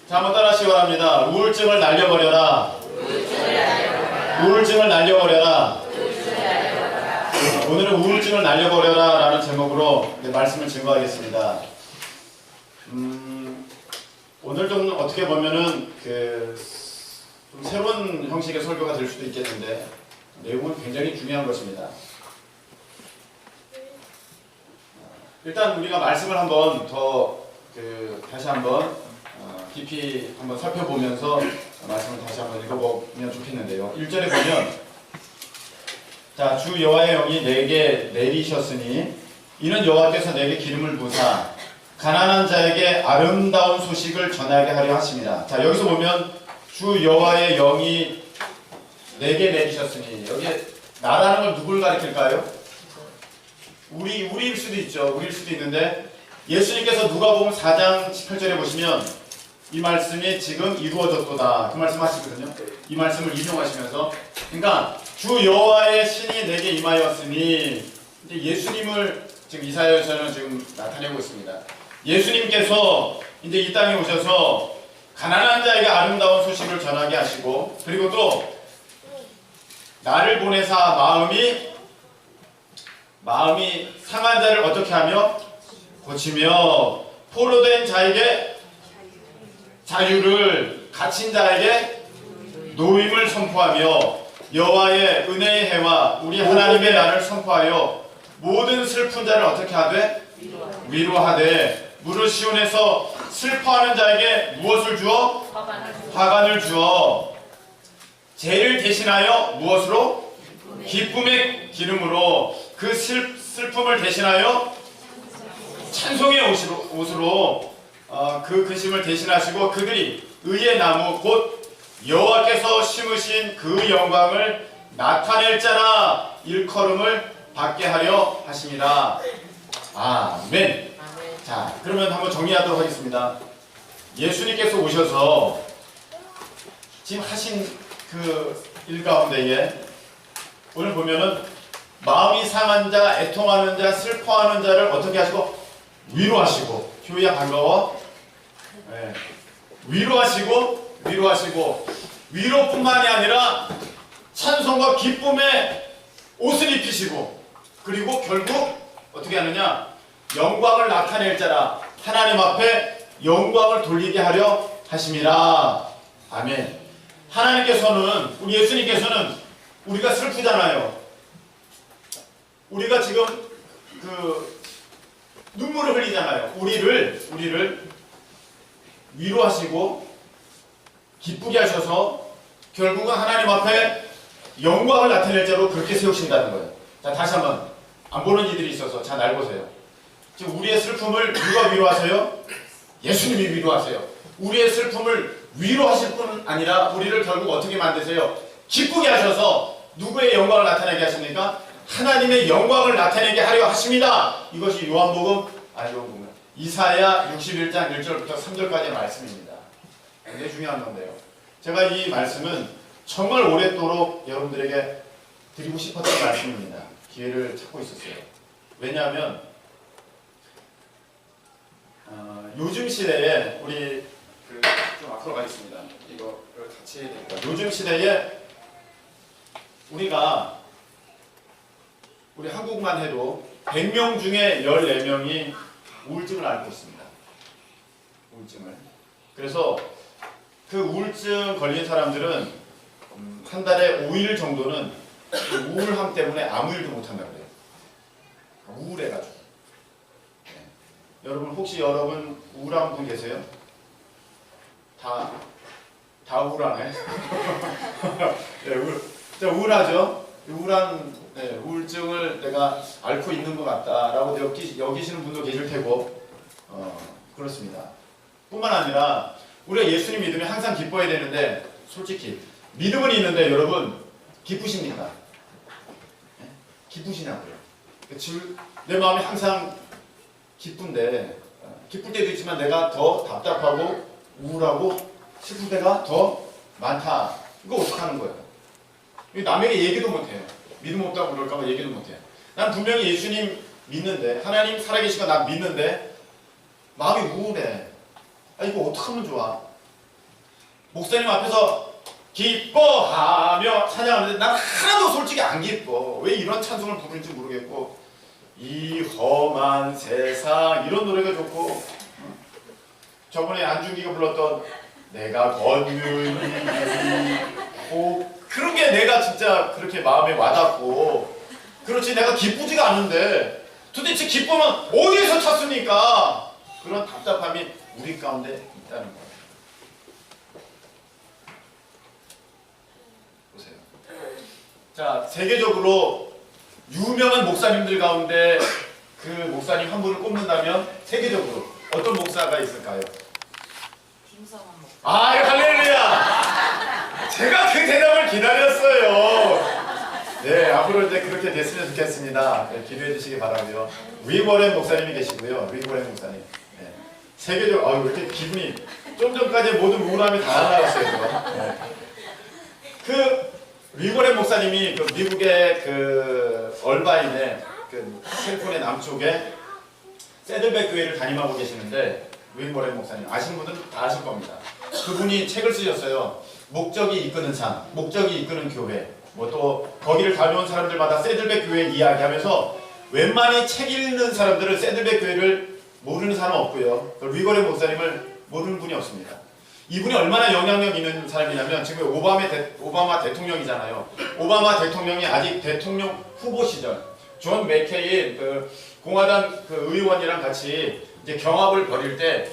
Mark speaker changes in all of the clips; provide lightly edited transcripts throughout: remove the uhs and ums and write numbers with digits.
Speaker 1: 자, 한번 따라하시기 바랍니다. 우울증을 날려버려라. 우울증을 날려버려라. 오늘은 우울증을 날려버려라 라는 제목으로 말씀을 증거하겠습니다. 오늘 좀 어떻게 보면은 좀 새로운 형식의 설교가 될 수도 있겠는데 내용은 굉장히 중요한 것입니다. 일단 우리가 말씀을 한번 더 다시 한번 깊이 한번 살펴보면서 말씀을 다시 한번 읽어보면 좋겠는데요. 1절에 보면 자, 주 여호와의 영이 내게 내리셨으니 이는 여호와께서 내게 기름을 부사 가난한 자에게 아름다운 소식을 전하게 하려 하십니다. 자, 여기서 보면 주 여호와의 영이 내게 내리셨으니 여기에 나라는 걸 누굴 가리킬까요? 우리일 수도 있죠. 우리일 수도 있는데 예수님께서 누가복음 4장 18절에 보시면 이 말씀이 지금 이루어졌도다 그 말씀 하시거든요. 이 말씀을 인용하시면서 그러니까 주 여호와의 신이 내게 임하였으니 이제 예수님을 지금 이사야서는 지금 나타내고 있습니다. 예수님께서 이제 이 땅에 오셔서 가난한 자에게 아름다운 소식을 전하게 하시고 그리고 또 나를 보내사 마음이 상한 자를 어떻게 하며 고치며 포로된 자에게 자유를 갇힌 자에게 노임을 선포하며 여호와의 은혜의 해와 우리 하나님의 날을 선포하여 모든 슬픈 자를 어떻게 하되 위로하되 무릇 시온에서 슬퍼하는 자에게 무엇을 주어? 화관을 주어 죄를 대신하여 무엇으로? 기쁨의 기름으로 그 슬픔을 대신하여 찬송의 옷으로 그 근심을 대신하시고 그들이 의의 나무 곧 여호와께서 심으신 그 영광을 나타낼 자라 일컬음을 받게 하려 하십니다. 아멘. 자, 그러면 한번 정리하도록 하겠습니다. 예수님께서 오셔서 지금 하신 그 일 가운데에 오늘 보면은 마음이 상한 자, 애통하는 자, 슬퍼하는 자를 어떻게 하시고 위로하시고 교회야 반가워. 네. 위로하시고 위로뿐만이 아니라 찬송과 기쁨의 옷을 입히시고 그리고 결국 어떻게 하느냐 영광을 나타낼 자라 하나님 앞에 영광을 돌리게 하려 하심이라. 아멘. 하나님께서는 우리 예수님께서는 우리가 슬프잖아요. 우리가 지금 눈물을 흘리잖아요. 우리를 위로하시고 기쁘게 하셔서 결국은 하나님 앞에 영광을 나타낼 자로 그렇게 세우신다는 거예요. 자, 다시 한번 안 보는 이들이 있어서 자, 날 보세요. 지금 우리의 슬픔을 누가 위로하세요? 예수님이 위로하세요. 우리의 슬픔을 위로하실 뿐 아니라 우리를 결국 어떻게 만드세요? 기쁘게 하셔서 누구의 영광을 나타내게 하십니까? 하나님의 영광을 나타내게 하려 하십니다. 이것이 요한복음 이사야 61장 1절부터 3절까지의 말씀입니다. 굉장히 중요한 건데요. 제가 이 말씀은 정말 오랫도록 여러분들에게 드리고 싶었던 말씀입니다. 기회를 찾고 있었어요. 왜냐하면 요즘 시대에 우리 좀 앞으로 가겠습니다. 이거를 같이 해야 됩니다. 요즘 시대에 우리 한국만 해도 100명 중에 14명이 우울증을 앓고 있습니다. 우울증을. 그래서 그 우울증 걸린 사람들은 한 달에 5일 정도는 그 우울함 때문에 아무 일도 못한다고 그래요. 우울해가지고. 네. 여러분 우울한 분 계세요? 다 우울하네. 네, 우울하죠? 우울증을 내가 앓고 있는 것 같다라고 여기시는 분도 계실 테고, 그렇습니다. 뿐만 아니라, 우리가 예수님 믿으면 항상 기뻐해야 되는데, 솔직히, 믿음은 있는데, 여러분, 기쁘십니까? 네? 기쁘시냐고요? 내 마음이 항상 기쁜데, 기쁠 때도 있지만 내가 더 답답하고, 우울하고, 슬플 때가 더 많다. 이거 어떡하는 거예요? 남에게 얘기도 못해요. 믿음 없다고 그럴까봐 얘기도 못해요. 난 분명히 예수님 믿는데 하나님 살아계시고 난 믿는데 마음이 우울해. 이거 어떡하면 좋아? 목사님 앞에서 기뻐하며 찬양하는데 난 하나도 솔직히 안 기뻐. 왜 이런 찬송을 부르는지 모르겠고, 이 험한 세상 이런 노래가 좋고, 저번에 안중기가 불렀던 내가 걷는 그런 게 내가 진짜 그렇게 마음에 와닿고, 그렇지 내가 기쁘지가 않은데 도대체 기쁨은 어디에서 찾습니까? 그런 답답함이 우리 가운데 있다는 거예요. 보세요. 자, 세계적으로 유명한 목사님들 가운데 그 목사님 한 분을 꼽는다면 세계적으로 어떤 목사가 있을까요?
Speaker 2: 김성환 목사.
Speaker 1: 아, 할렐루야! 제가 그 대답을 기다렸어요. 네, 앞으로 이제 그렇게 됐으면 좋겠습니다. 네, 기도해 주시기 바라고요. 리버렌 목사님이 계시고요. 리버렌 목사님. 네. 세계적, 왜 이렇게 기분이 좀 전까지 모든 우울함이 다 날아갔어요. 네. 그 리버렌 목사님이 그 미국의 그 얼바인의 그 캘리포니아 남쪽에 세들백 교회를 담임하고 계시는데, 리버렌 목사님 아시는 분들은 다 아실 겁니다. 그분이 책을 쓰셨어요. 목적이 이끄는 삶, 목적이 이끄는 교회. 뭐 또 거기를 다녀온 사람들마다 세들백 교회 이야기하면서 웬만히 책 읽는 사람들은 세들백 교회를 모르는 사람 없고요. 리거렌 목사님을 모르는 분이 없습니다. 이분이 얼마나 영향력 있는 사람이냐면, 지금 오바마 대통령이잖아요. 오바마 대통령이 아직 대통령 후보 시절, 존 맥케인 그 공화당 그 의원이랑 같이 이제 경합을 벌일 때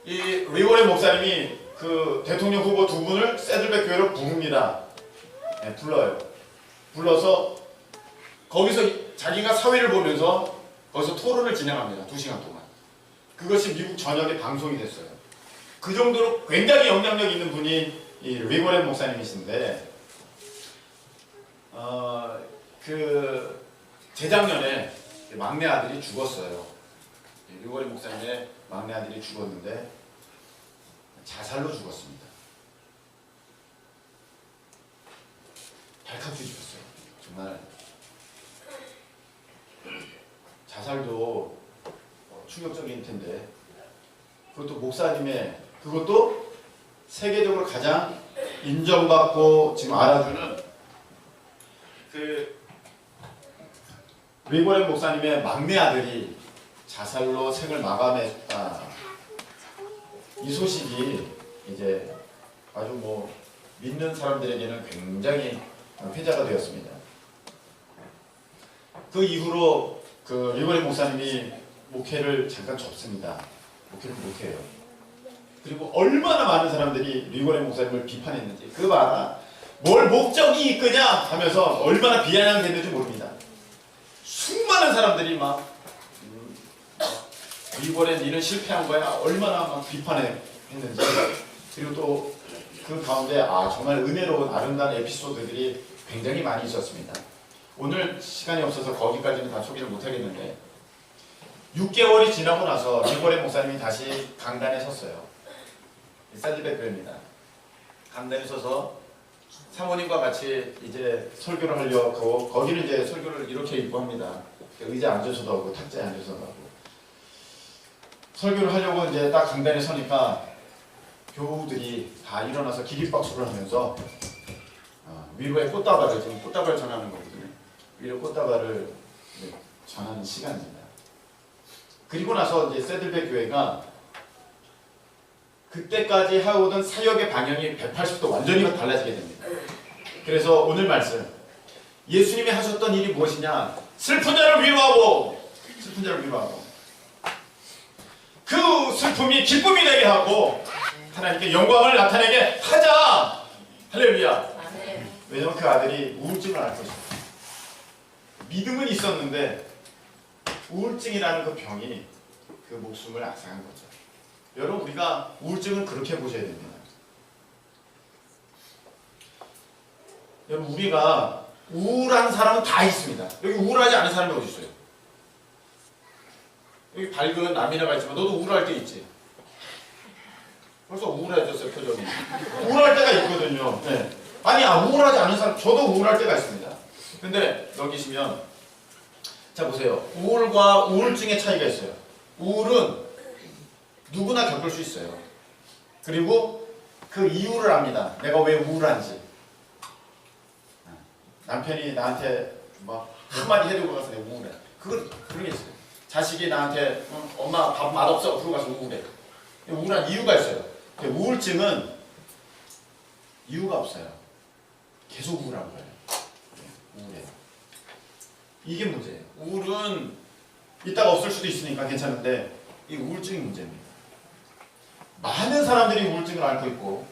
Speaker 1: 이 리거렌 목사님이 그 대통령 후보 두 분을 세들백 교회로 부릅니다. 네, 불러요. 불러서 거기서 자기가 사회를 보면서 거기서 토론을 진행합니다. 2시간 동안. 그것이 미국 전역에 방송이 됐어요. 그 정도로 굉장히 영향력 있는 분이 이 리버렌 목사님이신데, 그 재작년에 막내 아들이 죽었어요. 리버렌 목사님의 막내 아들이 죽었는데 자살로 죽었습니다. 발칵 뒤집었어요. 정말 자살도 충격적인 텐데, 그것도 목사님의, 그것도 세계적으로 가장 인정받고 지금 알아주는 그 리버렌 목사님의 막내 아들이 자살로 생을 마감했다. 이 소식이 이제 아주 뭐 믿는 사람들에게는 굉장히 회자가 되었습니다. 그 이후로 그 리버렌 목사님이 목회를 잠깐 접습니다. 목회를 못해요. 그리고 얼마나 많은 사람들이 리버렌 목사님을 비판했는지, 그거 봐라, 뭘 목적이 이끄냐 하면서 얼마나 비아냥됐는지 모릅니다. 수많은 사람들이 막 리버렌 니는 실패한 거야, 얼마나 막 비판했는지. 그리고 또 그 가운데 정말 은혜로운 아름다운 에피소드들이 굉장히 많이 있었습니다. 오늘 시간이 없어서 거기까지는 다 소개를 못하겠는데, 6개월이 지나고 나서 리버렌 목사님이 다시 강단에 섰어요. 세들백 교회입니다. 강단에 서서 사모님과 같이 이제 설교를 하려고, 거기는 이제 설교를 이렇게 입고 합니다. 의자에 앉아서도 하고 탁자에 앉아서도 하고. 설교를 하려고 이제 딱 강단에 서니까 교우들이 다 일어나서 기립박수를 하면서 위로의 꽃다발을, 지금 꽃다발을 전하는 거거든요. 위로 꽃다발을 전하는 시간입니다. 그리고 나서 이제 세들백 교회가 그때까지 해오던 사역의 방향이 180도 완전히 달라지게 됩니다. 그래서 오늘 말씀, 예수님이 하셨던 일이 무엇이냐? 슬픈 자를 위로하고, 슬픈 자를 위로하고, 그 슬픔이 기쁨이 되게 하고 하나님께 영광을 나타내게 하자. 할렐루야. 왜냐면 그 아들이 우울증을 앓고 있어요. 믿음은 있었는데 우울증이라는 그 병이 그 목숨을 앗아간 거죠. 여러분, 우리가 우울증을 그렇게 보셔야 됩니다. 여러분, 우리가 우울한 사람은 다 있습니다. 여기 우울하지 않은 사람이 어디 있어요? 여기 밝은 남이나가 있지만 너도 우울할 때 있지. 벌써 우울해졌어요, 표정이. 우울할 때가 있거든요. 네. 우울하지 않은 사람, 저도 우울할 때가 있습니다. 근데 넘기시면, 자 보세요. 우울과 우울증의 차이가 있어요. 우울은 누구나 겪을 수 있어요. 그리고 그 이유를 압니다. 내가 왜 우울한지. 남편이 나한테 막 한마디 해주고 가서 내가 우울해. 그런 게 있어요. 자식이 나한테 엄마 밥 맛없어 그러고 가서 우울해. 우울한 이유가 있어요. 우울증은 이유가 없어요. 계속 우울한 거예요. 우울해요. 이게 문제예요. 우울은 이따가 없을 수도 있으니까 괜찮은데 이 우울증이 문제입니다. 많은 사람들이 우울증을 앓고 있고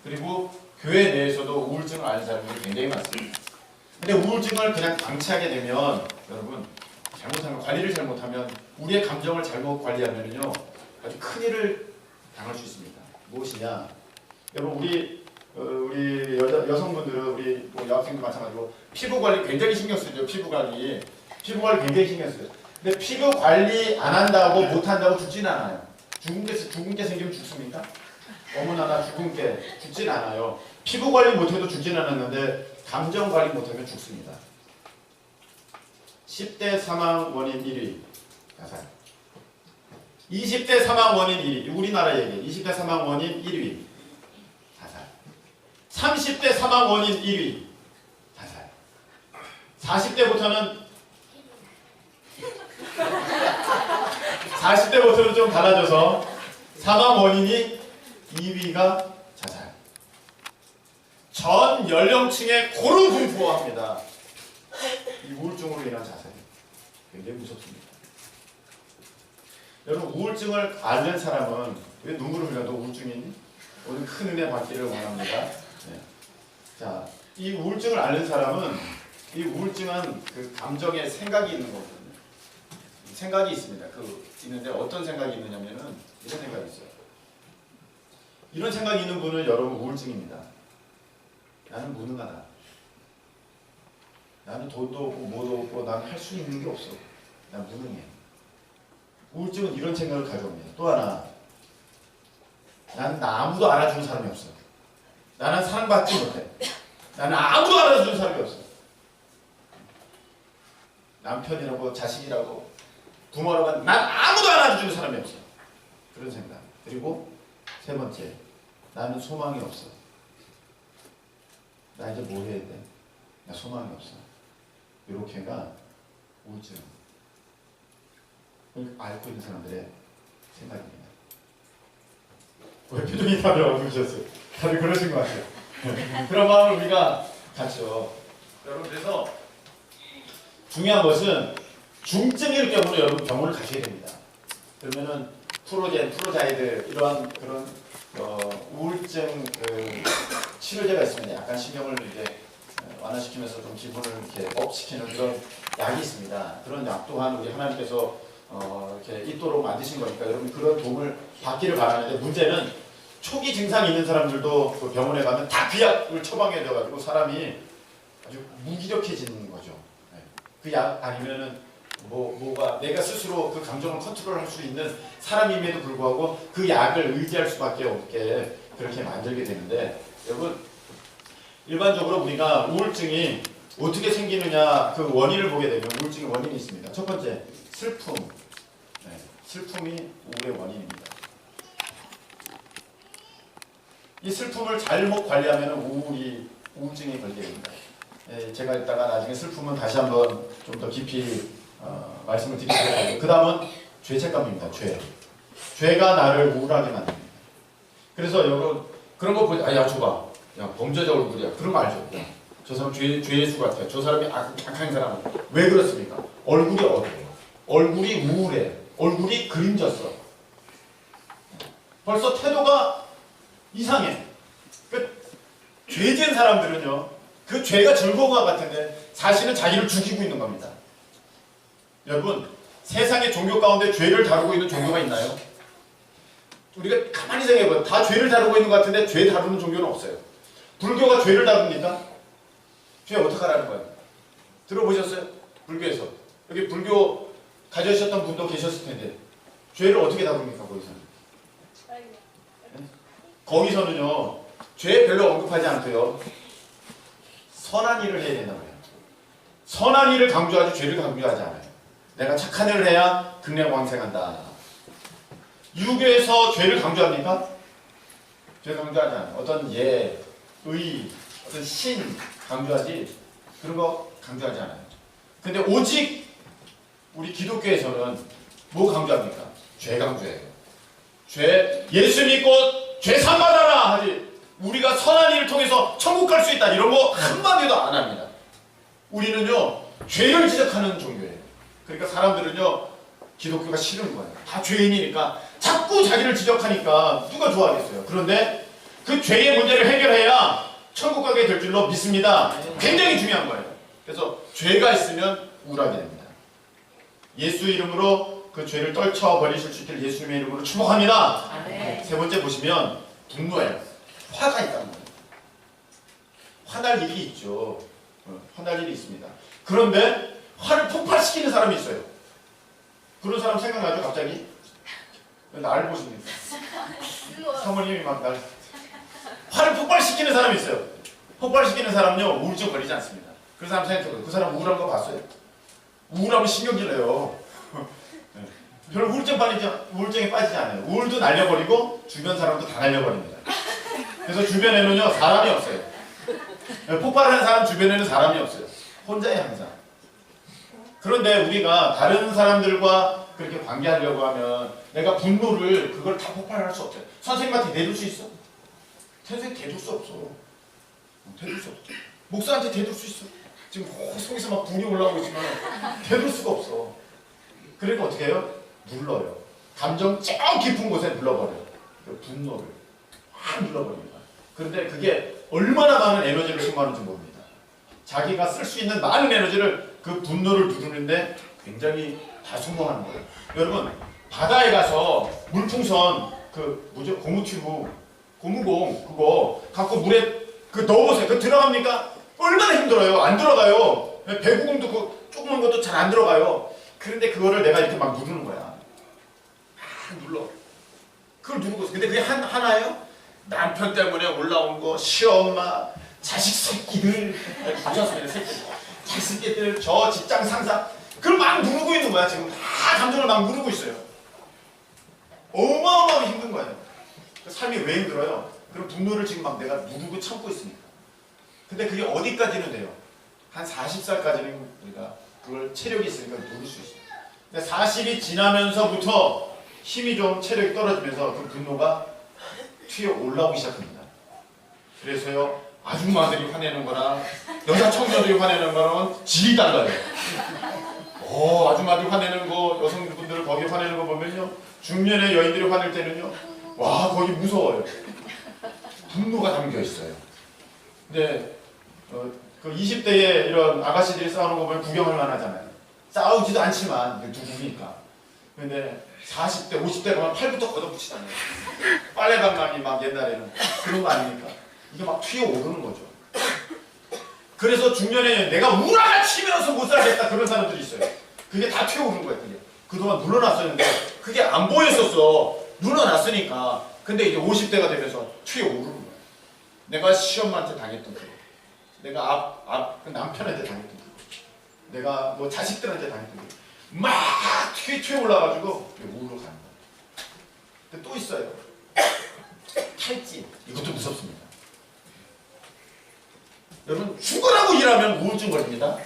Speaker 1: 그리고 교회 내에서도 우울증을 앓는 사람들이 굉장히 많습니다. 근데 우울증을 그냥 방치하게 되면 여러분 잘못하면 관리를 잘못하면 우리의 감정을 잘못 관리하면요 아주 큰 일을 당할 수 있습니다. 무엇이냐? 여러분 우리 여성분들은 우리 뭐 여학생도 마찬가지고 피부 관리 굉장히 신경 쓰죠. 피부 관리 굉장히 신경 쓰죠. 근데 피부 관리 안 한다고 못 한다고 죽진 않아요. 죽은 게 생기면 죽습니까? 어머나 죽은 게 죽진 않아요. 피부 관리 못해도 죽진 않았는데 감정 관리 못하면 죽습니다. 10대 사망 원인 1위 자살. 20대 사망 원인 1위 우리나라 얘기. 20대 사망 원인 1위 자살. 30대 사망 원인 1위 자살. 40대부터는 좀 달라져서 사망 원인이 2위가 자살. 전 연령층에 고루 분포합니다. 이 우울증으로 인한 자살이 굉장히 무섭습니다. 여러분 우울증을 앓는 사람은 왜 눈물을 흘려도 우울증이 있니? 오늘 큰 은혜 받기를 원합니다. 자, 이 우울증을 앓는 사람은 이 우울증은 그 감정에 생각이 있는 거거든요. 생각이 있습니다. 있는데 어떤 생각이 있느냐면은 이런 생각이 있어요. 이런 생각이 있는 분은 여러분 우울증입니다. 나는 무능하다. 나는 돈도 없고 뭐도 없고 나는 할 수 있는 게 없어. 난 무능해. 우울증은 이런 생각을 가져옵니다. 또 하나, 나는 아무도 알아주는 사람이 없어. 나는 사랑받지 못해. 나는 아무도 알아주는 사람이 없어. 남편이라고 자식이라고 부모라고 난 아무도 알아주는 사람이 없어. 그런 생각. 그리고 세 번째, 나는 소망이 없어. 나 이제 뭐 해야 돼? 나 소망이 없어. 이렇게가 우울증. 앓고 있는 사람들의 생각입니다. 왜 표정이 다들 어두우셨어요? 다들 그러신 것 같아요. 그런 마음을 우리가 갖죠. 여러분 그래서 중요한 것은 중증일 경우는 여러분 병원을 가셔야 됩니다. 그러면은 프로자이드 이러한 그런 우울증 치료제가 있습니다. 약간 신경을 이제 완화시키면서 좀 기분을 이렇게 업시키는 그런 약이 있습니다. 그런 약 또한 우리 하나님께서 이렇게 있도록 만드신 거니까 여러분 그런 도움을 받기를 바라는데 문제는 초기 증상이 있는 사람들도 그 병원에 가면 다 그 약을 처방해 줘가지고 사람이 아주 무기력해지는 거죠. 그 약 아니면은 뭐가 내가 스스로 그 감정을 컨트롤할 수 있는 사람임에도 불구하고 그 약을 의지할 수밖에 없게 그렇게 만들게 되는데 여러분 일반적으로 우리가 우울증이 어떻게 생기느냐 그 원인을 보게 되면 우울증의 원인이 있습니다. 첫 번째 슬픔. 슬픔이 우울의 원인입니다. 이 슬픔을 잘못 관리하면 우울증이 걸리게 됩니다. 제가 이따가 나중에 슬픔은 다시 한번 좀 더 깊이 말씀을 드리겠습니다. 그 다음은 죄책감입니다. 죄가 나를 우울하게 만듭니다. 그래서 여러분 그런 거 보자. 야 줘봐. 야 범죄자 얼굴이야. 그런 거 알죠? 저 사람 죄수 같아요. 저 사람이 악한 사람은 왜 그렇습니까? 얼굴이 어두워. 얼굴이 우울해. 얼굴이 그림졌어. 벌써 태도가 이상해. 죄 지은 사람들은요. 그 죄가 즐거운 것 같은데 사실은 자기를 죽이고 있는 겁니다. 여러분 세상의 종교 가운데 죄를 다루고 있는 종교가 있나요? 우리가 가만히 생각해봐요. 다 죄를 다루고 있는 것 같은데 죄 다루는 종교는 없어요. 불교가 죄를 다룹니까? 죄 어떻게 하라는 거예요? 들어보셨어요? 불교에서. 여기 불교 가져오셨던 분도 계셨을 텐데 죄를 어떻게 다룹니까? 거기서는? 거기서는요. 죄 별로 언급하지 않고요. 선한 일을 해야 된다고 해요. 선한 일을 강조하지 죄를 강조하지 않아요. 내가 착한 일을 해야 극량왕생한다. 유교에서 죄를 강조합니까? 죄 강조하지 않아요. 어떤 예, 의, 어떤 신 강조하지 그런 거 강조하지 않아요. 근데 오직 우리 기독교에서는 뭐 강조합니까? 죄 강조해요. 죄, 예수 믿고 죄 사받아라 하지 우리가 선한 일을 통해서 천국 갈 수 있다 이런 거 한마디도 안 합니다. 우리는요 죄를 지적하는 종교예요. 그러니까 사람들은요 기독교가 싫은 거예요. 다 죄인이니까 자꾸 자기를 지적하니까 누가 좋아하겠어요. 그런데 그 죄의 문제를 해결해야 천국 가게 될 줄로 믿습니다. 굉장히 중요한 거예요. 그래서 죄가 있으면 우울하게 됩니다. 예수 이름으로 그 죄를 떨쳐버리실 수 있길 예수님의 이름으로 축복합니다.
Speaker 2: 아멘.
Speaker 1: 세 번째 보시면 분노예요. 화가 있다는 거예요. 화날 일이 있죠. 화날 일이 있습니다. 그런데 화를 폭발시키는 사람이 있어요. 그런 사람 생각나죠? 갑자기? 날 보십니까? 사모님이 막 날 화를 폭발시키는 사람이 있어요. 폭발시키는 사람은요 우울증 걸리지 않습니다. 그 사람 생각해보세요. 그 사람 우울한 거 봤어요? 우울하면 신경질내요. 별로 우울증에 빠지지 않아요. 우울도 날려버리고 주변 사람도 다 날려버립니다. 그래서 주변에는요 사람이 없어요. 폭발하는 사람 주변에는 사람이 없어요. 혼자예요 항상. 그런데 우리가 다른 사람들과 그렇게 관계하려고 하면 내가 분노를 그걸 다 폭발할 수 없어요. 선생님한테 대들 수 있어? 선생님 대들 수 없어. 대들 수 없죠. 목사한테 대들 수 있어. 지금 속에서 막 분이 올라오고 있지만 대들 수가 없어. 그러니까 어떻게 해요? 눌러요. 감정 저 깊은 곳에 눌러버려요. 그 분노를 확 눌러버립니다. 그런데 그게 얼마나 많은 에너지를 소모하는지 모릅니다. 자기가 쓸 수 있는 많은 에너지를 그 분노를 누르는데 굉장히 다 소모하는 거예요. 여러분 바다에 가서 물풍선 그 뭐죠? 고무튜브 고무공 그거 갖고 물에 그 넣어보세요. 그거 들어갑니까? 얼마나 힘들어요. 안 들어가요. 배구공도 그 조그만 것도 잘 안 들어가요. 그런데 그거를 내가 이렇게 막 누르는 거야. 막 눌러. 그걸 누르고 있어. 근데 그게 하나예요? 남편 때문에 올라온 거, 시엄마, 자식 새끼들, 부셨습니다. 자식 새끼들, 저 직장 상사, 그걸 막 누르고 있는 거야. 지금 다 감정을 막 누르고 있어요. 어마어마하게 힘든 거예요. 삶이 왜 힘들어요? 그럼 분노를 지금 막 내가 누르고 참고 있으니까. 근데 그게 어디까지는 돼요? 한 40살까지는 우리가 그걸 체력이 있으니까 누를 수 있어요. 근데 40이 지나면서부터 힘이 좀 체력이 떨어지면서 그 분노가 튀어 올라오기 시작합니다. 그래서요 아줌마들이 화내는 거랑 여자 청년들이 화내는 거랑 질이 달라요. 아줌마들 화내는 거, 여성분들 거기 화내는 거 보면요 중년의 여인들이 화낼 때는요 와 거기 무서워요. 분노가 담겨 있어요. 근데 그 20대에 이런 아가씨들이 싸우는 거 보면 구경할 만하잖아요. 싸우지도 않지만 누구니까. 근데 40대, 50대 가면 팔부터 걷어붙이잖아요. 빨래방망이 막 옛날에는 그런 거 아닙니까? 이게 막 튀어오르는 거죠. 그래서 중년에 내가 우라가 치면서 못 살겠다 그런 사람들이 있어요. 그게 다 튀어오르는 거예요. 그게. 그동안 눌러놨었는데 그게 안 보였었어. 눌러놨으니까. 근데 이제 50대가 되면서 튀어오르는 거예요. 내가 시엄마한테 당했던 그거. 내가 그 남편한테 당했던 그거. 내가 뭐 자식들한테 당했던 그거. 막 튀어 올라가지고 우울로 가는 거예요. 근데 또 있어요. 탈진. 이것도 무섭습니다. 여러분 죽으라고 일하면 우울증 걸립니다.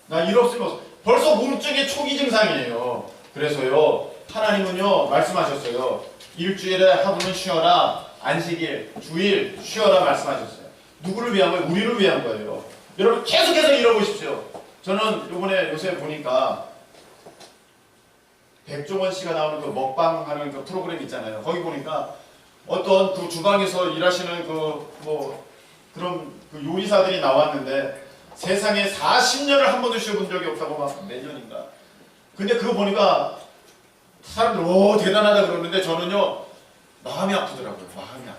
Speaker 1: 나 일 없으면 벌써 우울증의 초기 증상이에요. 그래서요 하나님은요 말씀하셨어요. 일주일에 하루는 쉬어라. 안식일, 주일 쉬어라 말씀하셨어요. 누구를 위한 거예요? 우리를 위한 거예요. 여러분 계속해서 잃어보십시오. 저는 요새 보니까 백종원 씨가 나오는 그 먹방하는 그 프로그램 있잖아요. 거기 보니까 어떤 그 주방에서 일하시는 그런 그 요리사들이 나왔는데 세상에 40년을 한 번도 쉬어본 적이 없다고 막 몇 년인가. 근데 그거 보니까 사람들 오 대단하다 그러는데 저는요 마음이 아프더라고요. 마음이 아프더라고요.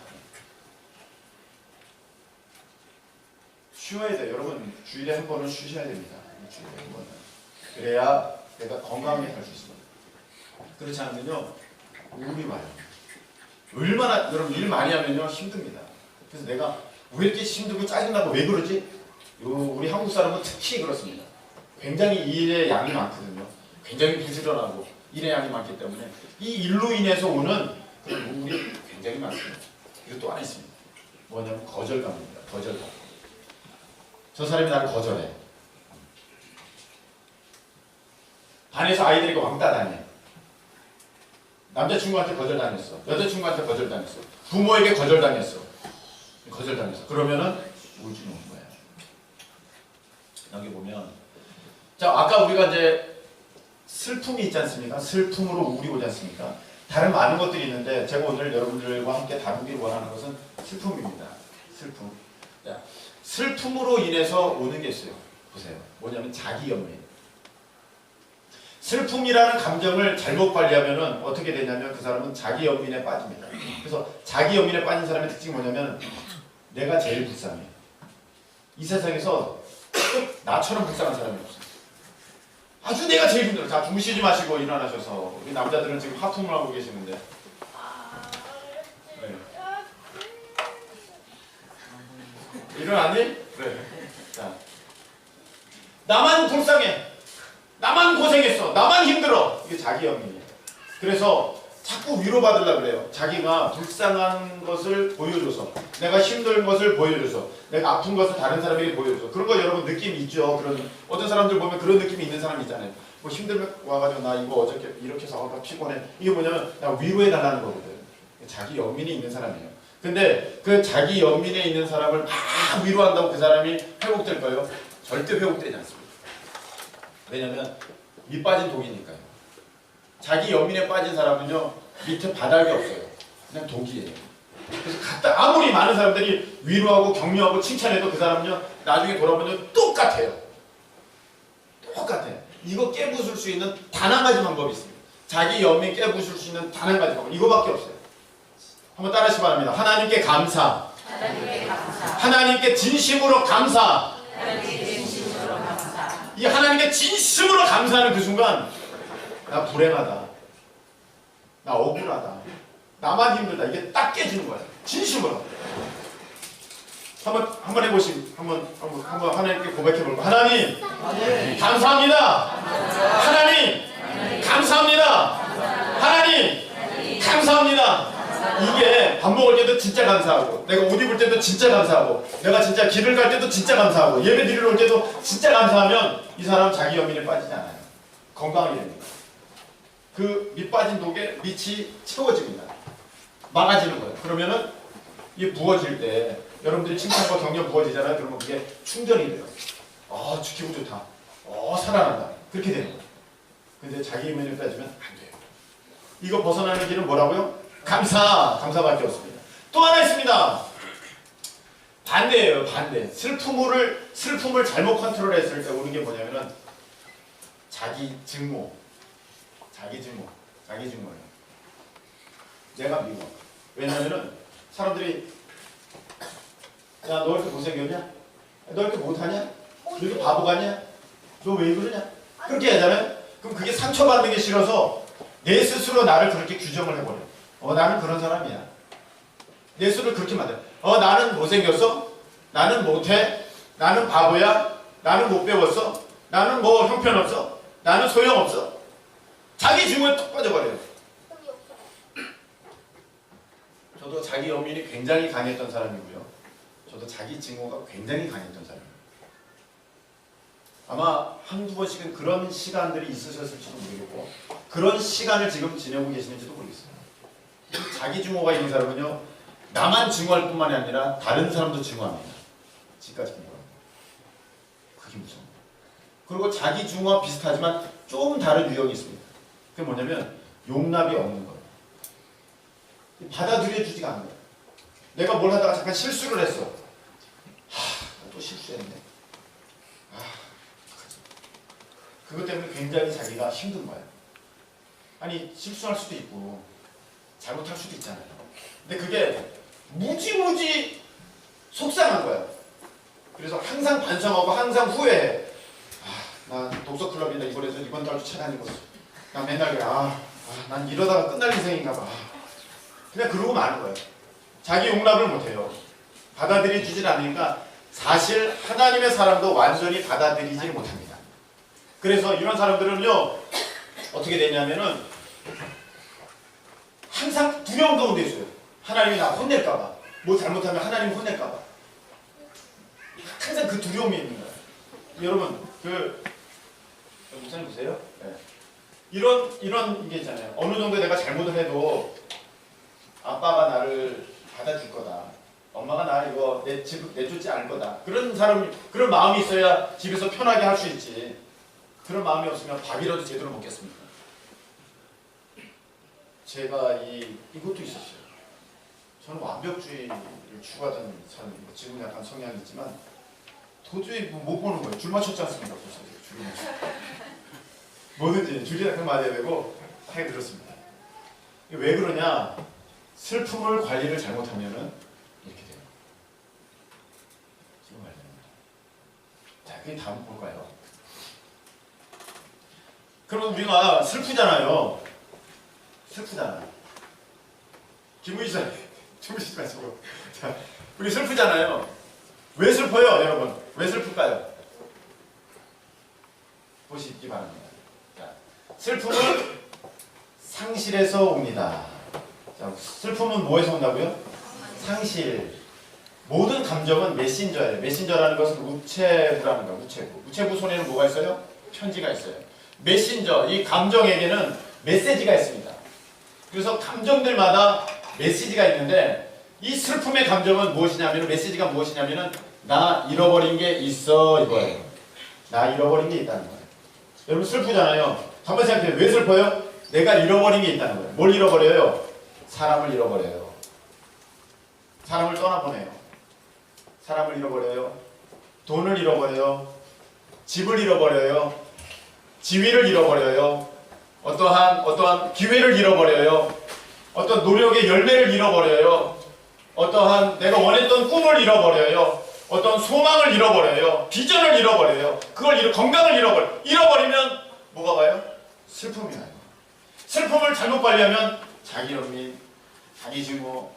Speaker 1: 쉬어야 돼요. 여러분 주일에 한 번은 쉬셔야 됩니다. 주일에 한 번은. 그래야 내가 건강하게 살 수 있습니다. 그렇지 않으면요 우울이 와요. 얼마나 여러분 일 많이 하면요 힘듭니다. 그래서 내가 왜 이렇게 힘들고 짜증나고 왜 그러지? 우리 한국 사람은 특히 그렇습니다. 굉장히 일의 양이 많거든요. 굉장히 부지런하고 일의 양이 많기 때문에 이 일로 인해서 오는 그런 우울이 굉장히 많습니다. 그리고 또 하나 있습니다. 뭐냐면 거절감입니다. 거절감. 저 사람이 나를 거절해. 반에서 아이들이 왕따 당해. 남자친구한테 거절당했어. 여자친구한테 거절당했어. 부모에게 거절당했어. 거절당했어. 그러면은 우울증이 오는 거예요. 여기 보면 자 아까 우리가 이제 슬픔이 있지 않습니까? 슬픔으로 우울이 오지 않습니까? 다른 많은 것들이 있는데 제가 오늘 여러분들과 함께 다루길 원하는 것은 슬픔입니다. 슬픔. 자, 슬픔으로 인해서 오는 게 있어요. 보세요. 뭐냐면 자기 연민. 슬픔이라는 감정을 잘못 관리하면은 어떻게 되냐면 그 사람은 자기 연민에 빠집니다. 그래서 자기 연민에 빠진 사람의 특징이 뭐냐면 내가 제일 불쌍해. 이 세상에서 나처럼 불쌍한 사람이 없어요. 아주 내가 제일 힘들어. 자, 주무시지 마시고 일어나셔서. 우리 남자들은 지금 하품을 하고 계시는데. 네. 일어났니? 그래. 자, 나만 불쌍해. 나만 고생했어. 나만 힘들어. 이게 자기 연민이에요. 그래서 자꾸 위로받으려고 그래요. 자기가 불쌍한 것을 보여줘서, 내가 힘든 것을 보여줘서, 내가 아픈 것을 다른 사람에게 보여줘서. 그런 거 여러분 느낌 있죠? 그런 어떤 사람들 보면 그런 느낌이 있는 사람이 있잖아요. 뭐 힘들면 와가지고 나 이거 어저께 이렇게 해서 나 피곤해. 이게 뭐냐면 나 위로해달라는 거거든. 자기 연민이 있는 사람이에요. 근데 그 자기 연민에 있는 사람을 막 위로한다고 그 사람이 회복될까요? 절대 회복되지 않습니다. 왜냐면 밑 빠진 독이니까요. 자기 연민에 빠진 사람은요 밑에 바닥이 없어요. 그냥 독이에요. 그래서 아무리 많은 사람들이 위로하고 격려하고 칭찬해도 그 사람은요 나중에 돌아보면 똑같아요. 똑같아. 이거 깨부술 수 있는 단 한 가지 방법이 있습니다. 자기 연민 깨부술 수 있는 단 한 가지 방법. 이거밖에 없어요. 한번 따라하시기 바랍니다. 하나님께 감사. 하나님께 진심으로 감사. 이 하나님께 진심으로 감사하는 그 순간 나 불행하다. 나 억울하다. 나만 힘들다. 이게 딱 깨지는 거야. 진심으로. 한번 해보시. 한번 하나님께 고백해볼까. 하나님 감사합니다. 하나님 감사합니다. 하나님 감사합니다. 이게 밥 먹을 때도 진짜 감사하고, 내가 옷 입을 때도 진짜 감사하고, 내가 진짜 길을 갈 때도 진짜 감사하고, 예배 드리러 올 때도 진짜 감사하면 이 사람 자기 연민에 빠지지 않아요. 건강하게 됩니다. 그 밑 빠진 독에 밑이 채워집니다. 막아지는 거예요. 그러면은 이게 부어질 때 여러분들이 칭찬과 격려 부어지잖아요. 그러면 그게 충전이 돼요. 기분 좋다. 살아난다. 그렇게 되는 거예요. 근데 자기 연민에 빠지면 안 돼요. 이거 벗어나는 길은 뭐라고요? 감사밖에 없습니다. 또 하나 있습니다. 반대예요. 반대. 슬픔을 잘못 컨트롤했을 때 오는 게 뭐냐면은 자기 증오예요. 내가 미워. 왜냐면은 사람들이 야, 너 이렇게 못생겼냐? 너 이렇게 못하냐? 너 이렇게 바보 같냐? 너 왜 그러냐? 그렇게 하잖아요. 그럼 그게 상처받는 게 싫어서 내 스스로 나를 그렇게 규정을 해버려. 나는 그런 사람이야. 내 스스로를 그렇게 만들어. 나는 못생겼어? 나는 못해? 나는 바보야? 나는 못 배웠어? 나는 뭐 형편없어? 나는 소용없어? 자기 증오에 톡 빠져버려요. 저도 자기 연민이 굉장히 강했던 사람이고요. 저도 자기 증오가 굉장히 강했던 사람이에요. 아마 한두 번씩은 그런 시간들이 있으셨을지도 모르겠고 그런 시간을 지금 지내고 계시는지도 모르겠어요. 자기 증오가 있는 사람은요 나만 증오할 뿐만이 아니라 다른 사람도 증오합니다. 지금까지 본 거예요. 그게 무서워요. 그리고 자기 증오와 비슷하지만 좀 다른 유형이 있습니다. 그게 뭐냐면 용납이 없는 거예요. 받아들여주지가 않는 거예요. 내가 뭘 하다가 잠깐 실수를 했어. 또 실수했네. 그것 때문에 굉장히 자기가 힘든 거예요. 아니 실수할 수도 있고 잘못할 수도 있잖아요. 근데 그게 무지무지 속상한 거예요. 그래서 항상 반성하고 항상 후회해. 나 독서클럽인데 이번 달도 책 안 읽었어. 나 맨날 그래. 난 이러다가 끝날 인생인가 봐. 그냥 그러고 마는 거예요. 자기 용납을 못해요. 받아들여주질 않으니까 사실 하나님의 사람도 완전히 받아들이지 못합니다. 그래서 이런 사람들은요 어떻게 되냐면은 항상 두려움 가운데 있어요. 하나님이 나 혼낼까봐, 뭐 잘못하면 하나님 혼낼까봐. 항상 그 두려움이 있는 거예요. 여러분, 목사님 보세요. 네. 이런 게 있잖아요. 어느 정도 내가 잘못을 해도 아빠가 나를 받아줄 거다. 엄마가 나 이거 내쫓지 않을 거다. 그런 마음이 있어야 집에서 편하게 할 수 있지. 그런 마음이 없으면 밥이라도 제대로 먹겠습니까? 제가 이것도 있었어요. 저는 완벽주의를 추구하던 사람이고 지금 약간 성향이 있지만 도저히 못 보는 거예요. 줄 맞췄지 않습니까? 줄 맞췄. 뭐든지 줄이 약간 맞아야 되고 하게 들었습니다. 왜 그러냐? 슬픔을 관리를 잘못하면은 이렇게 돼요. 지금 말입니다. 자, 그게 다음 볼까요? 그럼 우리가 슬프잖아요. 김우희자 주무시지 마시고. 자, 우리 슬프잖아요. 왜 슬퍼요, 여러분? 왜 슬플까요? 보시기 바랍니다. 자, 슬픔은 상실에서 옵니다. 자, 슬픔은 뭐에서 온다고요? 상실. 모든 감정은 메신저예요. 메신저라는 것은 우체부라는 거예요. 우체부. 우체부 손에는 뭐가 있어요? 편지가 있어요. 메신저, 이 감정에게는 메시지가 있습니다. 그래서 감정들마다 메시지가 있는데 이 슬픔의 감정은 무엇이냐면 메시지가 무엇이냐면은 나 잃어버린 게 있어 이거예요. 나 잃어버린 게 있다는 거예요. 여러분 슬프잖아요. 한번 생각해요. 왜 슬퍼요? 내가 잃어버린 게 있다는 거예요. 뭘 잃어버려요? 사람을 잃어버려요. 사람을 떠나보내요. 사람을 잃어버려요. 돈을 잃어버려요. 집을 잃어버려요. 지위를 잃어버려요. 어떠한 기회를 잃어버려요. 어떤 노력의 열매를 잃어버려요. 어떠한 내가 원했던 꿈을 잃어버려요. 어떤 소망을 잃어버려요. 비전을 잃어버려요. 건강을 잃어버리면 뭐가 와요? 슬픔이 와요. 슬픔을 잘못 관리하면 자기 연민, 자기 증오,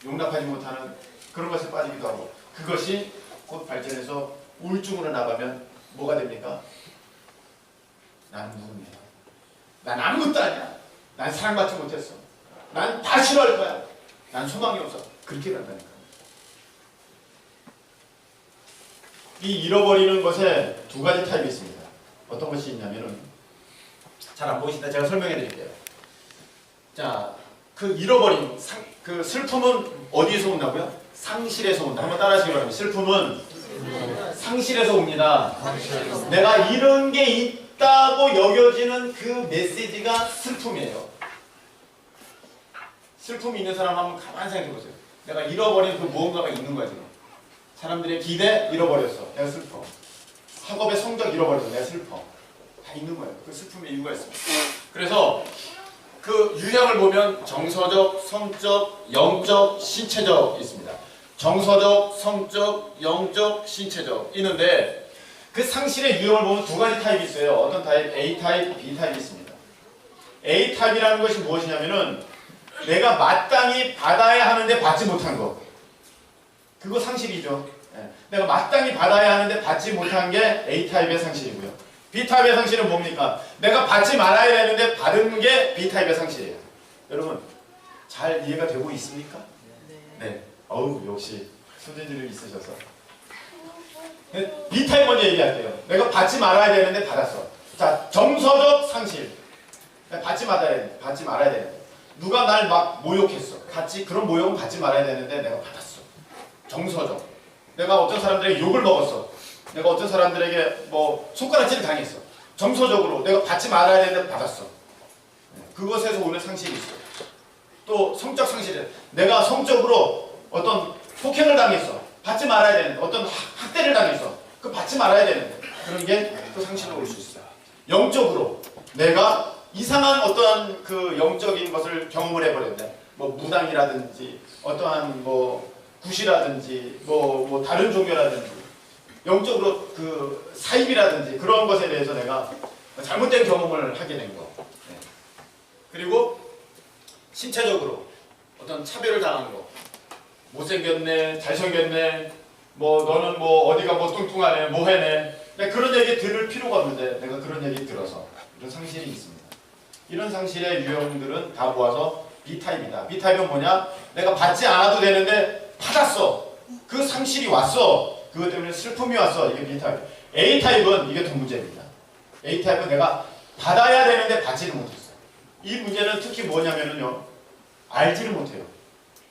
Speaker 1: 용납하지 못하는 그런 것에 빠지기도 하고 그것이 곧 발전해서 우울증으로 나가면 뭐가 됩니까? 나는 누구냐? 난 아무것도 아니야. 난 사랑받지 못했어. 난 다 싫어할 거야. 난 소망이 없어. 그렇게 간다니까. 이 잃어버리는 것에 두 가지 타입이 있습니다. 어떤 것이 있냐면은 잘 안 보이시다. 제가 설명해 드릴게요. 자, 그 잃어버린 그 슬픔은 어디에서 온다고요? 상실에서 온다. 한번 따라하시기 바랍니다. 슬픔은 상실에서 옵니다. 내가 잃은 게 있다고 여겨지는 그 메시지가 슬픔이에요. 슬픔이 있는 사람 한번 가만히 생각해 보세요. 내가 잃어버린 그 무언가가 있는 거야 지금. 사람들의 기대 잃어버렸어. 내가 슬퍼. 학업의 성적 잃어버렸어. 내가 슬퍼. 다 있는 거예요. 그 슬픔의 이유가 있습니다. 그래서 그 유형을 보면 정서적, 성적, 영적, 신체적 있습니다. 정서적, 성적, 영적, 신체적 있는데 그 상실의 유형을 보면 두 가지 타입이 있어요. 어떤 타입? A 타입, B 타입이 있습니다. A 타입이라는 것이 무엇이냐면은 내가 마땅히 받아야 하는데 받지 못한 것. 그거 상실이죠. 내가 마땅히 받아야 하는데 받지 못한 게 A 타입의 상실이고요. B 타입의 상실은 뭡니까? 내가 받지 말아야 되는데 받은 게 B 타입의 상실이에요. 여러분 잘 이해가 되고 있습니까? 네. 어우 역시 소재질이 있으셔서. B 타입 먼저 얘기할게요. 내가 받지 말아야 되는데 받았어. 자, 정서적 상실. 받지 말아야 되는데. 누가 날 막 모욕했어. 그런 모욕은 받지 말아야 되는데 내가 받았어. 정서적. 내가 어떤 사람들에게 욕을 먹었어. 내가 어떤 사람들에게 뭐 손가락질을 당했어. 정서적으로 내가 받지 말아야 되는데 받았어. 그것에서 오는 상실이 있어. 또 성적 상실은 내가 성적으로 어떤 폭행을 당했어. 받지 말아야 되는데 어떤 학대를 당했어. 그 받지 말아야 되는데 그런 게 또 상실로 올 수 있어. 영적으로 내가 이상한 어떠한 그 영적인 것을 경험을 해버렸네. 뭐 무당이라든지 어떠한 뭐 굿이라든지 뭐 다른 종교라든지 영적으로 그 사입이라든지 그런 것에 대해서 내가 잘못된 경험을 하게 된 거. 네. 그리고 신체적으로 어떤 차별을 당하는 거. 못생겼네, 잘생겼네, 뭐 너는 뭐 어디가 뭐 뚱뚱하네, 뭐 해네. 내가 그런 얘기 들을 필요가 없는데 내가 그런 얘기 들어서 이런 상실이 있습니다. 이런 상실의 유형들은 다 모아서 B타입이다. B타입은 뭐냐? 내가 받지 않아도 되는데 받았어. 그 상실이 왔어. 그것 때문에 슬픔이 왔어. 이게 B타입. A타입은 이게 더 문제입니다. A타입은 내가 받아야 되는데 받지를 못했어. 이 문제는 특히 뭐냐면요. 알지를 못해요.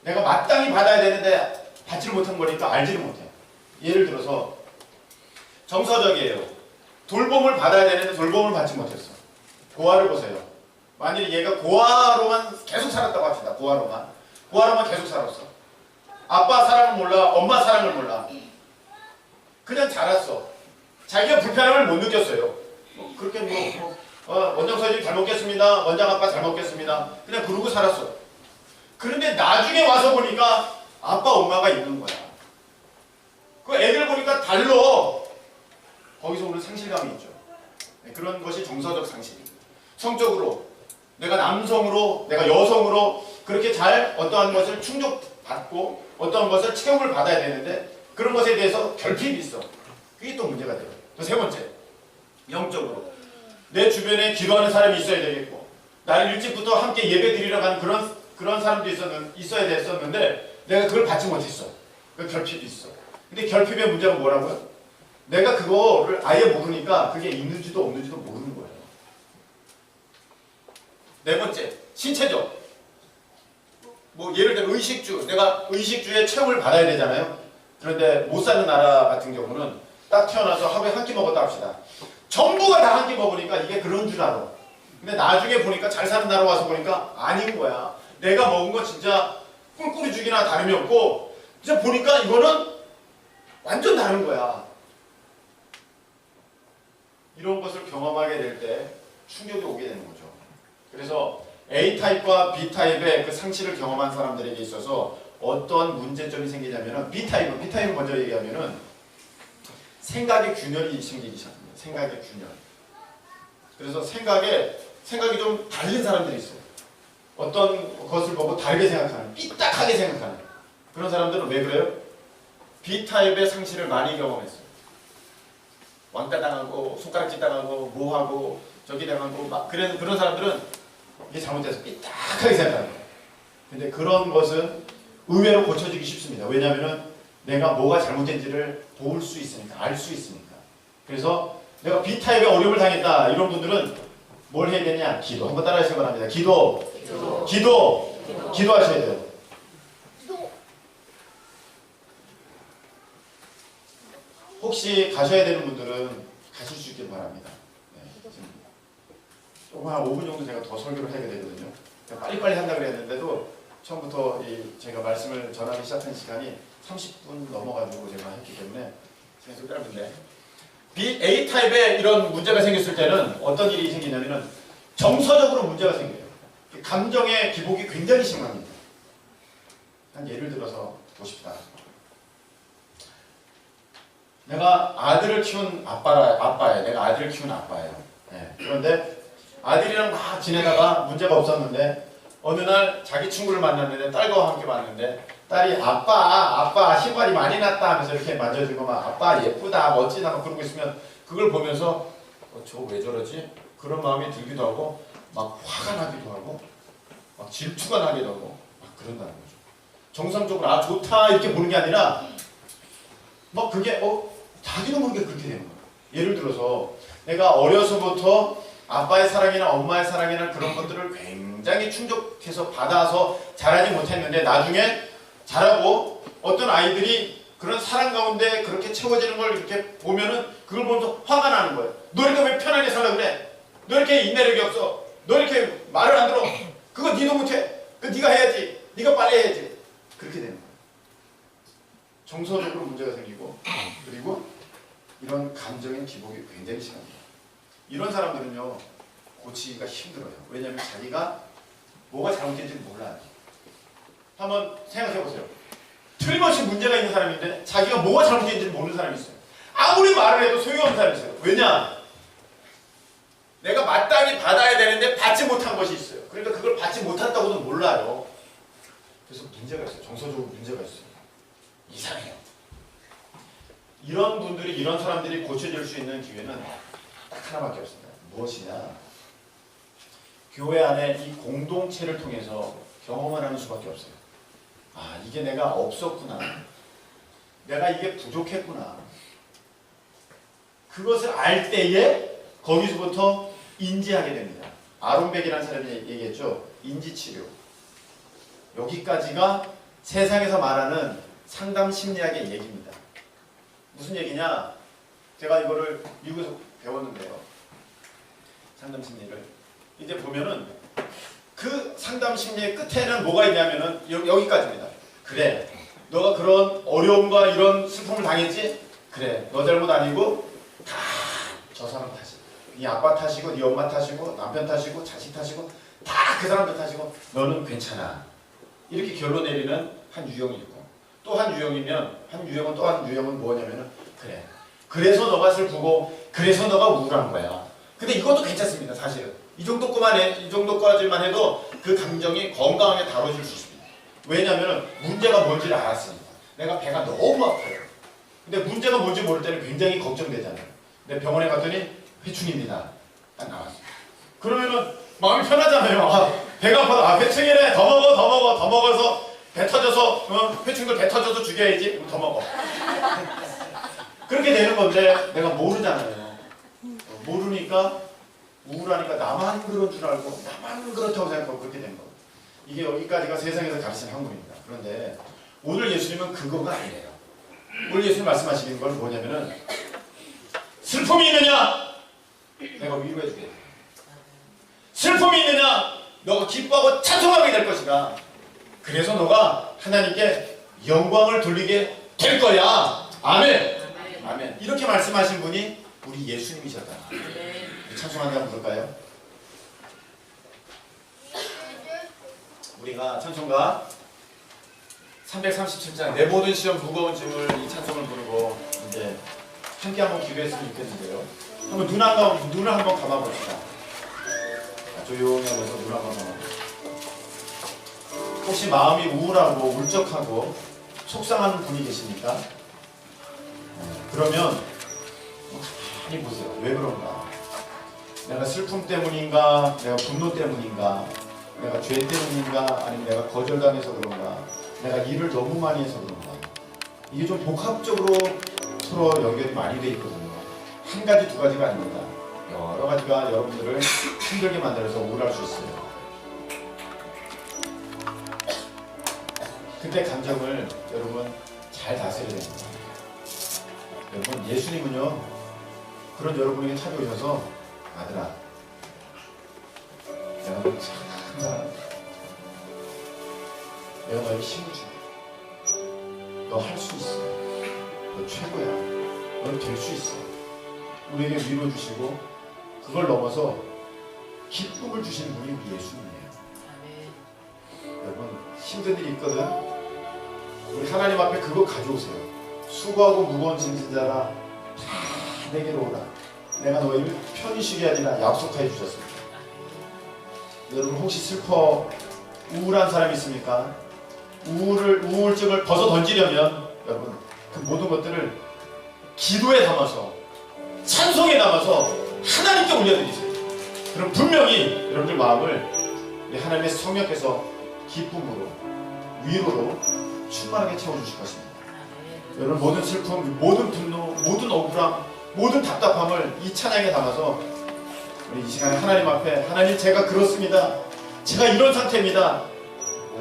Speaker 1: 내가 마땅히 받아야 되는데 받지를 못한 거니까 알지를 못해요. 예를 들어서 정서적이에요. 돌봄을 받아야 되는데 돌봄을 받지 못했어. 고아를 보세요. 만일 얘가 고아로만 계속 살았다고 합시다. 고아로만 계속 살았어. 아빠 사랑을 몰라, 엄마 사랑을 몰라. 그냥 자랐어. 자기가 불편함을 못 느꼈어요. 그렇게 원장 선생님 잘 먹겠습니다. 원장 아빠 잘 먹겠습니다. 그냥 그러고 살았어. 그런데 나중에 와서 보니까 아빠 엄마가 있는 거야. 그 애들 보니까 달라. 거기서 오는 상실감이 있죠. 그런 것이 정서적 상실입니다. 성적으로 내가 남성으로 내가 여성으로 그렇게 잘 어떠한 것을 충족받고 어떠한 것을 체험을 받아야 되는데 그런 것에 대해서 결핍이 있어. 그게 또 문제가 돼요. 또 세 번째, 영적으로 내 주변에 기도하는 사람이 있어야 되겠고 나를 일찍부터 함께 예배 드리러 가는 그런 사람도 있어야 됐었는데 내가 그걸 받지 못했어. 그 결핍이 있어. 근데 결핍의 문제가 뭐라고요? 내가 그거를 아예 모르니까 그게 있는지도 없는지도 모르는 거예요. 네 번째, 신체적. 예를 들어 의식주. 내가 의식주의 체험을 받아야 되잖아요. 그런데 못 사는 나라 같은 경우는 딱 태어나서 하루에 한 끼 먹었다 합시다. 전부가 다 한 끼 먹으니까 이게 그런 줄 알아. 근데 나중에 보니까 잘 사는 나라 와서 보니까 아닌 거야. 내가 먹은 거 진짜 꿀꿀이 죽이나 다름이 없고 진짜 보니까 이거는 완전 다른 거야. 이런 것을 경험하게 될 때 충격이 오게 되는 거죠. 그래서 A타입과 B타입의 그 상실을 경험한 사람들에게 있어서 어떤 문제점이 생기냐면은 B타입은 먼저 얘기하면은 생각의 균열이 생기기 시작합니다. 생각의 균열. 그래서 생각이 좀 다른 사람들이 있어요. 어떤 것을 보고 다르게 생각하는, 삐딱하게 생각하는 그런 사람들은 왜 그래요? B타입의 상실을 많이 경험했어요. 왕따 당하고 손가락질 당하고 뭐하고 저기 당하고 막 그런 사람들은 이게 잘못돼서 삐딱하게 생각합니다. 근데 그런 것은 의외로 고쳐지기 쉽습니다. 왜냐하면 내가 뭐가 잘못된지를 볼 수 있으니까, 알 수 있으니까. 그래서 내가 B타입의 어려움을 당했다 이런 분들은 뭘 해야 되냐? 기도. 한번 따라 하시기 바랍니다. 기도하셔야 돼요. 혹시 가셔야 되는 분들은 가실 수 있길 바랍니다. 네, 조금 한 5분 정도 제가 더 설교를 하게 되거든요. 빨리빨리 한다고 그랬는데도 처음부터 제가 말씀을 전하기 시작한 시간이 30분 넘어가지고 제가 했기 때문에 시간이 좀 짧은데 A타입에 이런 문제가 생겼을 때는 어떤 일이 생기냐면은 정서적으로 문제가 생겨요. 감정의 기복이 굉장히 심합니다. 한 예를 들어서 보십시다. 내가 아들을 키운 아빠예요. 내가 아들을 키운 아빠예요. 네. 그런데 아들이랑 막 지내다가 문제가 없었는데 어느 날 자기 친구를 만났는데 딸과 함께 만났는데 딸이 아빠 신발이 많이 났다 하면서 이렇게 만져주고 막 아빠 예쁘다 멋지다 막 그러고 있으면 그걸 보면서 저 왜 저러지? 그런 마음이 들기도 하고 막 화가 나기도 하고 막 질투가 나기도 하고 막 그런다는 거죠. 정상적으로 좋다 이렇게 보는 게 아니라 막 그게 자기도 모르게 그렇게 되는 거예요. 예를 들어서 내가 어려서부터 아빠의 사랑이나 엄마의 사랑이나 그런 것들을 굉장히 충족해서 받아서 자라지 못했는데 나중에 자라고 어떤 아이들이 그런 사랑 가운데 그렇게 채워지는 걸 이렇게 보면은 그걸 보면서 화가 나는 거예요. 너 이렇게 왜 편하게 살라 그래? 너 이렇게 인내력이 없어? 너 이렇게 말을 안 들어? 그거 니도 못해? 그거 네가 해야지. 네가 빨리 해야지. 그렇게 되는 거예요. 정서적으로 문제가 생기고 그리고 이런 감정의 기복이 굉장히 심합니다. 이런 사람들은요 고치기가 힘들어요. 왜냐하면 자기가 뭐가 잘못된지 몰라요. 한번 생각해 보세요. 틀림없이 문제가 있는 사람인데 자기가 뭐가 잘못된지 모르는 사람이 있어요. 아무리 말을 해도 소용없는 사람이 있어요. 왜냐? 내가 마땅히 받아야 되는데 받지 못한 것이 있어요. 그러니까 그걸 받지 못했다고도 몰라요. 그래서 문제가 있어요. 정서적으로 문제가 있어요. 이상해요. 이런 분들이 이런 사람들이 고쳐질 수 있는 기회는 딱 하나밖에 없습니다. 무엇이냐? 교회 안에 이 공동체를 통해서 경험을 하는 수밖에 없어요. 아, 이게 내가 없었구나. 내가 이게 부족했구나. 그것을 알 때에 거기서부터 인지하게 됩니다. 아론백이라는 사람이 얘기했죠. 인지치료. 여기까지가 세상에서 말하는 상담 심리학의 얘기입니다. 무슨 얘기냐? 제가 이거를 미국에서 배웠는데요. 상담 심리를. 이제 보면은 그 상담 심리의 끝에는 뭐가 있냐면은 여기까지입니다. 그래, 너가 그런 어려움과 이런 슬픔을 당했지? 그래, 너 잘못 아니고 다 저 사람 탓이야. 네 아빠 탓이고 네 엄마 탓이고 남편 탓이고 자식 탓이고 다 그 사람들 탓이고 너는 괜찮아. 이렇게 결론 내리는 한 유형이 있고, 또 한 유형이면 한 유형은 또 한 유형은 뭐냐면은 그래, 그래서 너가 슬프고 그래서 너가 우울한 거야. 근데 이것도 괜찮습니다. 사실은 이 정도까지만 해도 그 감정이 건강하게 다뤄질 수 있습니다. 왜냐하면 문제가 뭔지를 알았으니까. 내가 배가 너무 아파요. 근데 문제가 뭔지 모를 때는 굉장히 걱정되잖아요. 근데 병원에 갔더니 회충입니다. 딱 나왔어요. 그러면은 마음이 편하잖아요. 아, 배가 아파도 아, 회충이래. 더 먹어서 배 터져서 회충도 배 터져서 죽여야지. 더 먹어. 그렇게 되는 건데 내가 모르잖아요. 모르니까 우울하니까 나만 그런 줄 알고 나만 그렇다고 생각하고 그렇게 된 거예요. 이게 여기까지가 세상에서 가르치는 학문입니다. 그런데 오늘 예수님은 그거가 아니래요. 오늘 예수님 말씀하시는 건 뭐냐면은 슬픔이 있느냐? 내가 위로해 주겠다. 슬픔이 있느냐? 너가 기뻐하고 찬송하게 될 것이다. 그래서 너가 하나님께 영광을 돌리게 될 거야. 아멘. 아멘. 이렇게 말씀하신 분이 우리 예수님이셨다. 찬송 한 장 부를까요? 우리가 찬송가 337장 내 모든 시험 무거운 짐을 이 찬송을 부르고 이제 함께 한번 기도했으면 좋겠는데요. 한번 눈을 한번 감아봅시다. 조용히 하면서 눈 한번 감아봅시다. 혹시 마음이 우울하고 울적하고 속상한 분이 계십니까? 그러면 가만히 보세요. 왜 그런가? 내가 슬픔 때문인가? 내가 분노 때문인가? 내가 죄 때문인가? 아니면 내가 거절당해서 그런가? 내가 일을 너무 많이 해서 그런가? 이게 좀 복합적으로 서로 연결이 많이 돼 있거든요. 한 가지, 두 가지가 아닙니다. 여러 가지가 여러분들을 힘들게 만들어서 우울할 수 있어요. 그때 감정을 여러분 잘 다스려야 됩니다. 여러분 예수님은요 그런 여러분에게 찾아오셔서 아들아 내가 너 참 사랑한다. 내가 너에게 힘을 줄게. 너 할 수 있어. 너 최고야. 넌 될 수 있어. 우리에게 위로 주시고 그걸 넘어서 기쁨을 주시는 분이 우리 예수님이에요. 여러분 힘든 일이 있거든. 우리 하나님 앞에 그거 가져오세요. 수고하고 무거운 짐진 자라 다 내게로 오라. 내가 너희를 편히 쉬게 하리라 약속하여 주셨습니다. 여러분 혹시 슬퍼 우울한 사람이 있습니까? 우울증을 벗어 던지려면 여러분 그 모든 것들을 기도에 담아서 찬송에 담아서 하나님께 올려드리세요. 그럼 분명히 여러분들 마음을 하나님의 성령께서 기쁨으로 위로로 충만하게 채워주실 것입니다. 여러분 모든 슬픔, 모든 분노, 모든 억울함, 모든 답답함을 이 찬양에 담아서 우리 이 시간에 하나님 앞에 하나님 제가 그렇습니다. 제가 이런 상태입니다.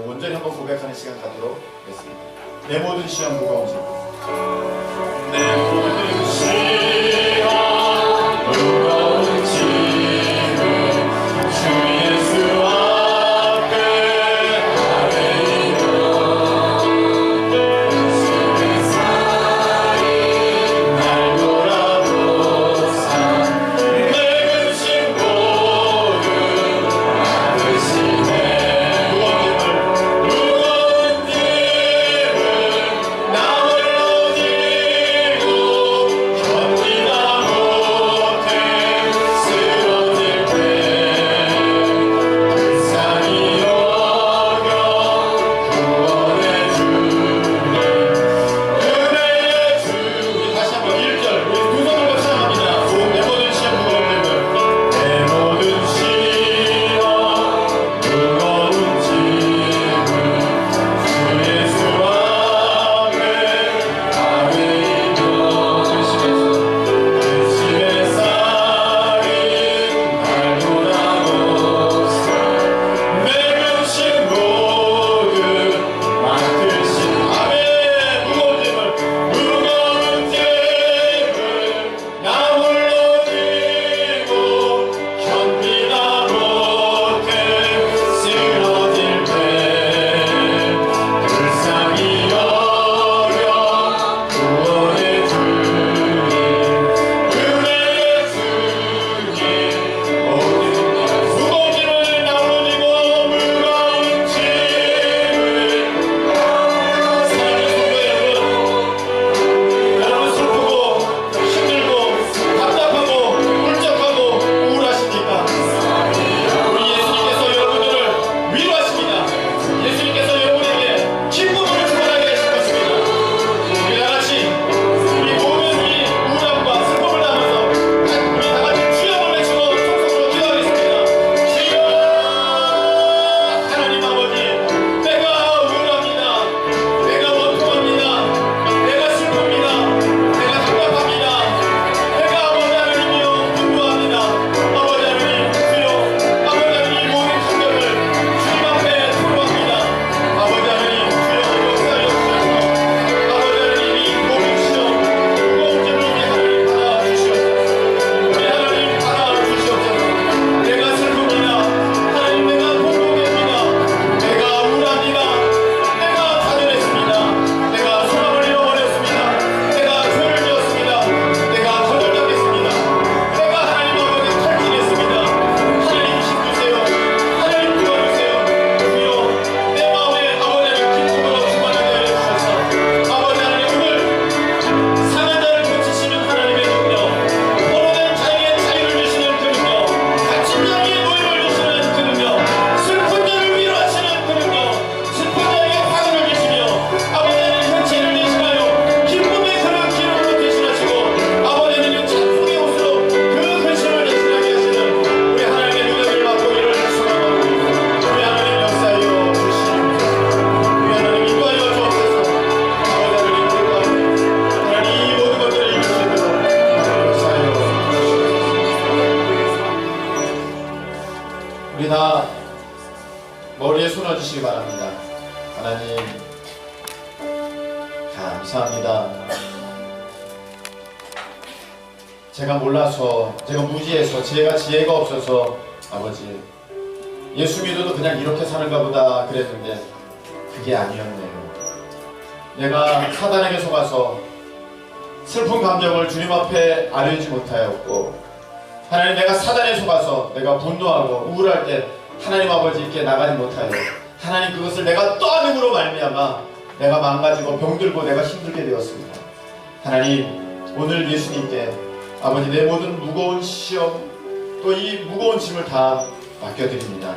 Speaker 1: 온전히 한번 고백하는 시간 갖도록 하겠습니다. 내 모든 시험 무거운 짐. 내 모든 시험 무거운 짐을 주 예수 앞에 아뢰이며 세상이 날 돌아보사 내 근심 모두 받으시네. 무거운 짐을 나 홀로 지고 우리 다 머리에 손 얹으시기 바랍니다. 하나님 감사합니다. 제가 몰라서, 제가 무지해서, 제가 지혜가 없어서 아버지 예수 믿어도 그냥 이렇게 사는가 보다 그랬는데 그게 아니었네요. 내가 사단에게 속아서 슬픈 감정을 주님 앞에 아뢰지 못하였고, 하나님 내가 사단에 속아서 내가 분노하고 우울할 때 하나님 아버지께 나가지 못하여 하나님 그것을 내가 떠안음으로 말미암아 내가 망가지고 병들고 내가 힘들게 되었습니다. 하나님 오늘 예수님께 아버지 내 모든 무거운 시험 또 이 무거운 짐을 다 맡겨드립니다.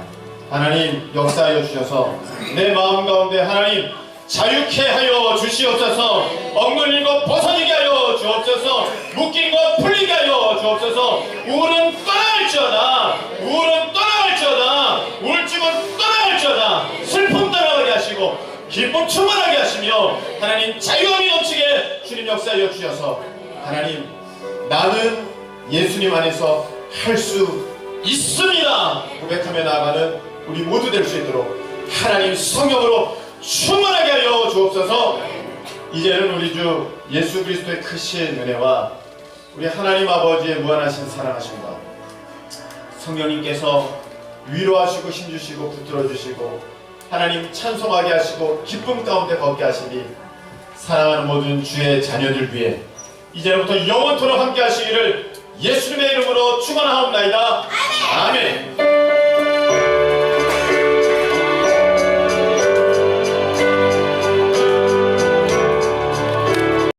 Speaker 1: 하나님 역사하여 주셔서 내 마음 가운데 하나님 자유케 하여 주시옵소서. 억눌린 것 벗어지게 하여 주옵소서. 묶인 것 풀리게 하여 주옵소서. 우울은 떠나갈지어다. 우울은 떠나갈지어다. 우울증은 떠나갈지어다. 슬픔 떠나가게 하시고 기쁨 충만하게 하시며 하나님 자유함이 넘치게 주님 역사하여 주셔서 하나님 나는 예수님 안에서 할 수 있습니다 고백하며 나아가는 우리 모두 될 수 있도록 하나님 성령으로 충만하게 하여 주옵소서. 이제는 우리 주 예수 그리스도의 크신 은혜와 우리 하나님 아버지의 무한하신 사랑하심과 성령님께서 위로하시고 힘주시고 붙들어주시고 하나님 찬송하게 하시고 기쁨 가운데 걷게 하시니 사랑하는 모든 주의 자녀들 위해 이제부터 영원토록 함께 하시기를 예수님의 이름으로 축원하옵나이다. 아멘.